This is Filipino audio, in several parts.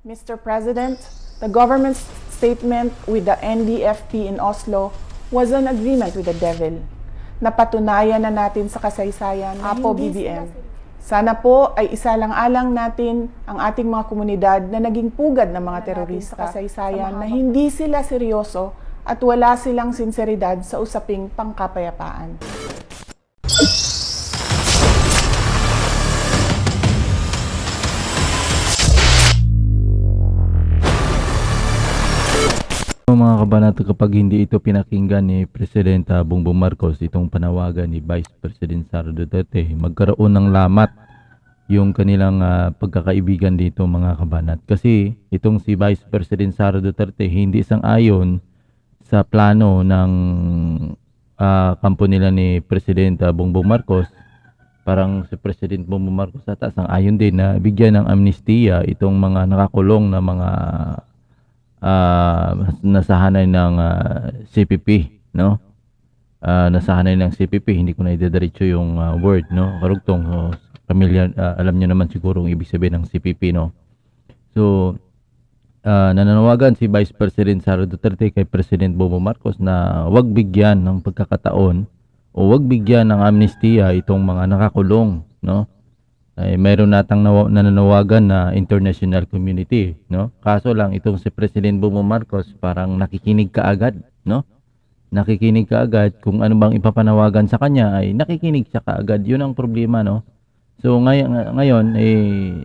Mr. President, the government's statement with the NDFP in Oslo was an agreement with the devil. Napatunayan na natin sa kasaysayan na Apo BBM. Sana po ay isalang-alang natin ang ating mga komunidad na naging pugad ng mga terorista sa kasaysayan na hindi sila seryoso at wala silang sinseridad sa usaping pangkapayapaan. Mga kabanata, kapag hindi ito pinakinggan ni Presidenta Bongbong Marcos, itong panawagan ni Vice President Sara Duterte, magkaroon ng lamat yung kanilang pagkakaibigan dito, mga kabanat. Kasi itong si Vice President Sara Duterte hindi sang-ayon sa plano ng kampo nila ni Presidenta Bongbong Marcos. Parang si President Bongbong Marcos ata sang-ayon din na bigyan ng amnestiya itong mga nakakulong na mga nasahanay ng CPP, no? Nasahanay ng CPP, hindi ko na idediretso yung word, no? Karugtong, so, familiar, alam nyo naman siguro ang ibig sabihin ng CPP, no? So, nananawagan si Vice President Sara Duterte kay President Bongbong Marcos na wag bigyan ng pagkakataon o wag bigyan ng amnestiya itong mga nakakulong, no? Ay mayroon natang nananawagan na international community, no? Kaso lang itong si President Bongbong Marcos parang nakikinig kaagad, no? Nakikinig kaagad kung ano bang ipapanawagan sa kanya ay nakikinig siya kaagad. 'Yun ang problema, no? So ngayon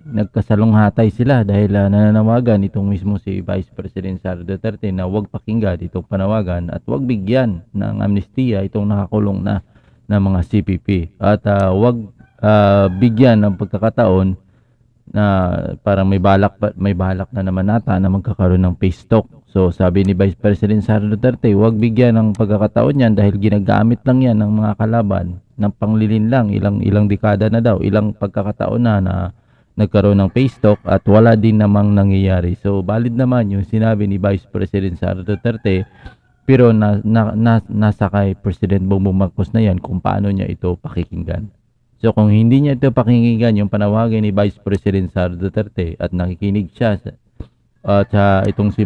nagkasalunghatay sila dahil nananawagan itong mismo si Vice President Sara Duterte na wag pakinggan itong panawagan at wag bigyan ng amnestiya itong nakakulong na mga CPP at wag bigyan ng pagkakataon na parang may balak na naman nata na magkakaroon ng peace talk. So sabi ni Vice President Sara Duterte, huwag bigyan ng pagkakataon yan dahil ginagamit lang yan ng mga kalaban ng panglilin lang, ilang dekada na daw, ilang pagkakataon na nagkaroon ng peace talk at wala din namang nangyayari. So valid naman yung sinabi ni Vice President Sara Duterte, pero nasa kay President Bongbong Marcos na yan kung paano niya ito pakikinggan. So kung hindi niya ito pakinggan yung panawagan ni Vice President Sara Duterte at nakikinig siya at itong si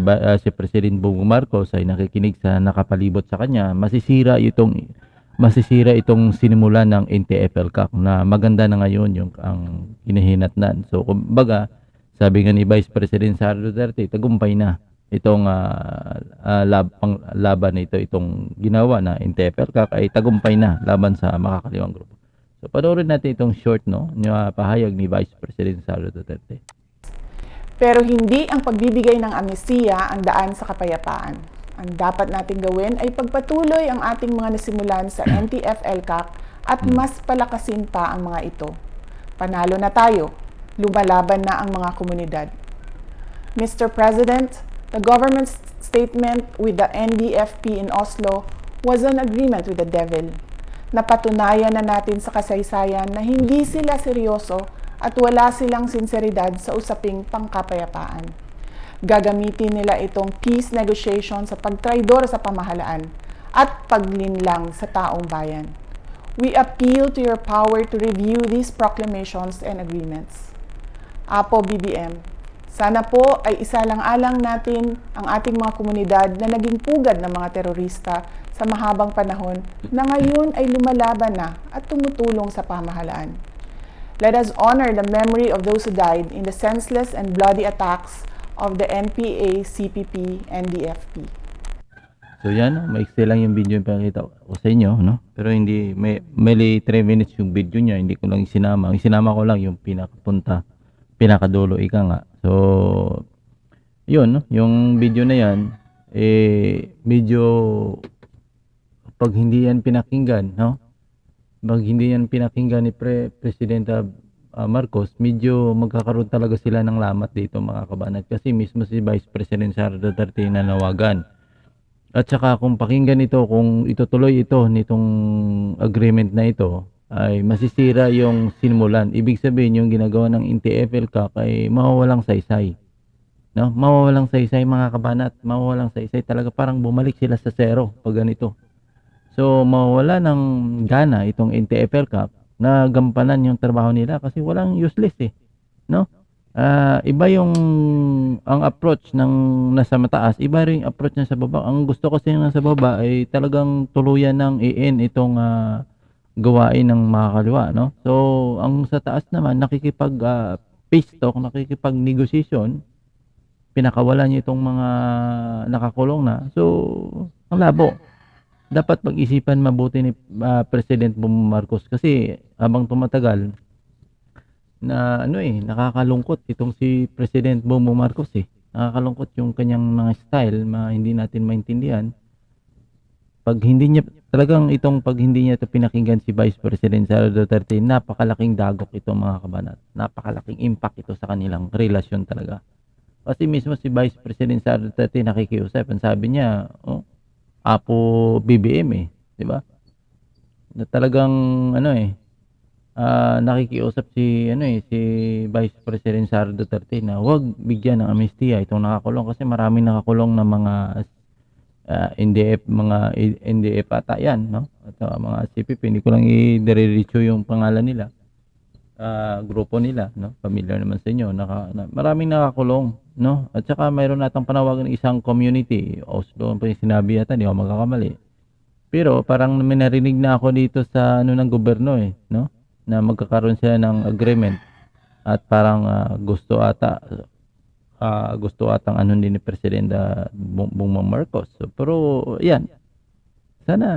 President Bongbong Marcos ay nakikinig sa nakapalibot sa kanya, masisira itong sinimulan ng NTF-ELCAC na maganda na ngayon yung ang hinahinatnan. So kumbaga, sabi nga ni Vice President Sara Duterte, tagumpay na itong laban na itong ginawa na NTF-ELCAC ay tagumpay na laban sa makakaliwang grupo. So, panoorin natin itong short, no, pahayag ni Vice President Sara Duterte. Pero hindi ang pagbibigay ng amnestiya ang daan sa kapayapaan. Ang dapat nating gawin ay pagpatuloy ang ating mga nasimulan sa NTF-ELCAC at mas palakasin pa ang mga ito. Panalo na tayo. Lumalaban na ang mga komunidad. Mr. President, the government's statement with the NDFP in Oslo was an agreement with the devil. Napatunayan na natin sa kasaysayan na hindi sila seryoso at wala silang sinseridad sa usaping pangkapayapaan. Gagamitin nila itong peace negotiation sa pagtraidor sa pamahalaan at paglinlang sa taong bayan. We appeal to your power to review these proclamations and agreements. Apo BBM, sana po ay isalang-alang natin ang ating mga komunidad na naging pugad ng mga terorista sa mahabang panahon na ngayon ay lumalaban na at tumutulong sa pamahalaan. Let us honor the memory of those who died in the senseless and bloody attacks of the NPA, CPP, and DFP. So yan, maiksi lang yung video yung pinakita ko sa inyo, no? Pero hindi, may 3 minutes yung video niya, hindi ko lang isinama. Isinama ko lang yung pinakadulo, ika nga. So, yun, no? Yung video na yan, medyo pag hindi yan pinakinggan, no? Pag hindi yan pinakinggan ni Presidenta Marcos, medyo magkakaroon talaga sila ng lamat dito, mga kabanat. Kasi mismo si Vice President Sara Duterte nanawagan. At saka kung pakinggan ito, kung itutuloy ito nitong agreement na ito, ay masisira yung sinimulan. Ibig sabihin yung ginagawa ng NTF-ELCAC ay mawawalang saysay. No? Mawawalang saysay, mga kabanat. Mawawalang saysay. Talaga parang bumalik sila sa zero pag ganito. So, mawala ng gana itong NTF-ELCAC na gampanan yung trabaho nila kasi walang useless, no? Iba yung ang approach ng nasa mataas, iba rin yung approach niya sa baba. Ang gusto kasi ng nasa baba ay talagang tuluyan ng i-end itong gawain ng mga kaliwa, no? So, ang sa taas naman, peace talk, nakikipag-negotiation, pinakawalan niya itong mga nakakulong na. So, ang labo. Dapat pag-isipan mabuti ni President Bongbong Marcos kasi habang tumatagal, na nakakalungkot itong si President Bongbong Marcos eh. Nakakalungkot yung kanyang mga style, hindi natin maintindihan. Pag hindi niya pag hindi niya ito pinakinggan si Vice President Sara Duterte, napakalaking dagok ito mga kabanat. Napakalaking impact ito sa kanilang relasyon talaga. Kasi mismo si Vice President Sara Duterte nakikiusap, ang sabi niya, Apo BBM eh, 'di ba? Na talagang nakikiusap si Vice President Sara Duterte na huwag bigyan ng amnestia itong nakakulong kasi maraming nakakulong na mga NDF ata yan, no? At mga CPP, hindi ko lang i-diretso yung pangalan nila, grupo nila, no? Familiar naman sa inyo, maraming nakakulong, no? At saka mayroon natang panawagan ng isang community, Oslo, ang sinabi yata, hindi ako magkakamali. Pero parang may narinig na ako dito sa ng gobyerno no? Na magkakaroon sila ng agreement at parang gusto atang din ni Presidente Bongbong Marcos. So, pero yan, sana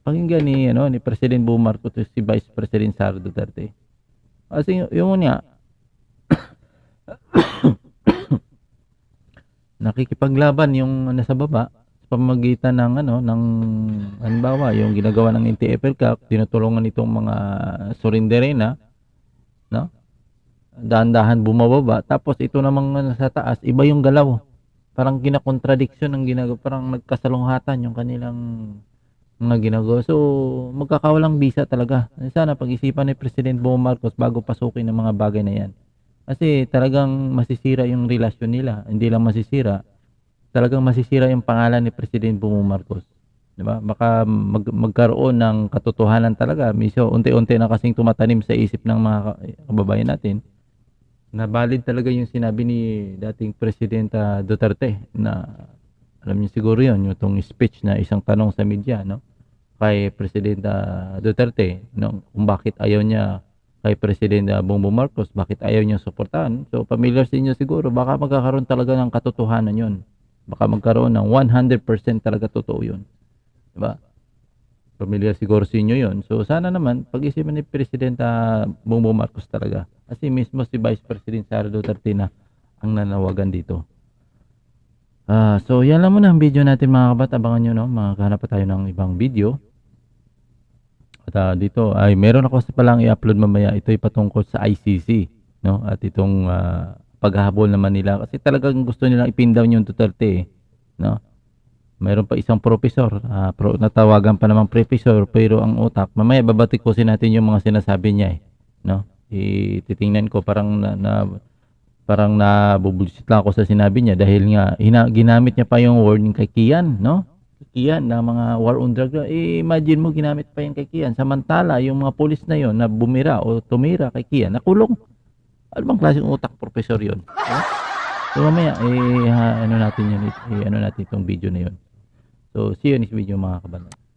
pakinggan ni President Bongbong Marcos si Vice President Sara Duterte. Kasi yung niya nakikipaglaban yung nasa baba sa pamamagitan ng halimbawa yung ginagawa ng NTF-ELCAC, tinutulungan itong mga Sorinderena, no? Dahan-dahan bumababa, tapos ito namang nasa taas, iba yung galaw. Parang kinakontradiksyon ng ginagawa, parang nagkasalunghatan yung kanilang mga ginagawa. So, magkakawalang bisa talaga. Sana pag-isipan ni President Bongbong Marcos bago pasukin ng mga bagay na yan. Kasi talagang masisira yung relasyon nila. Hindi lang masisira, talagang masisira yung pangalan ni President Bongbong Marcos. Diba? Baka magkaroon ng katotohanan talaga. Miso, unti-unti na kasing tumatanim sa isip ng mga kababayan natin na valid talaga yung sinabi ni dating Presidenta Duterte na alam niyo siguro yun, yung itong speech na isang tanong sa media, no? Kay Presidenta Duterte, no? Kung bakit ayaw niya kay Presidente Bongbong Marcos, bakit ayaw niya suportahan. So, familiar sa inyo siguro, baka magkakaroon talaga ng katotohanan yun. Baka magkaroon ng 100% talaga totoo yun. Diba? Familiar siguro sa inyo yun. So, sana naman, pag-isipan ni Presidenta Bongbong Marcos talaga. Kasi mismo si Vice President Sara Duterte na ang nanawagan dito. So, yan lang muna ang video natin mga kabat. Abangan nyo, no? Maghanap pa tayo ng ibang video. At dito, ay meron ako palang i-upload mamaya. Ito ay patungkol sa ICC, no? At itong paghahabol naman nila. Kasi talagang gusto nilang ipin-down yung Duterte, no? Mayroon pa isang professor, natawagan pa namang professor, pero ang utak, mamaya babatikusin natin yung mga sinasabi niya no? Titingnan ko parang nabubulsit lang ako sa sinabi niya dahil nga ginamit niya pa yung warning kay Kian, no? Kian na mga war on drugs. Imagine mo ginamit pa yung kay Kian, samantala yung mga pulis na yon na bumira o tumira kay Kian nakulong. Ano bang klaseng utak professor yon? So mamaya ano natin yun, ano natin itong video na yon. So see you in this video mga kabanan.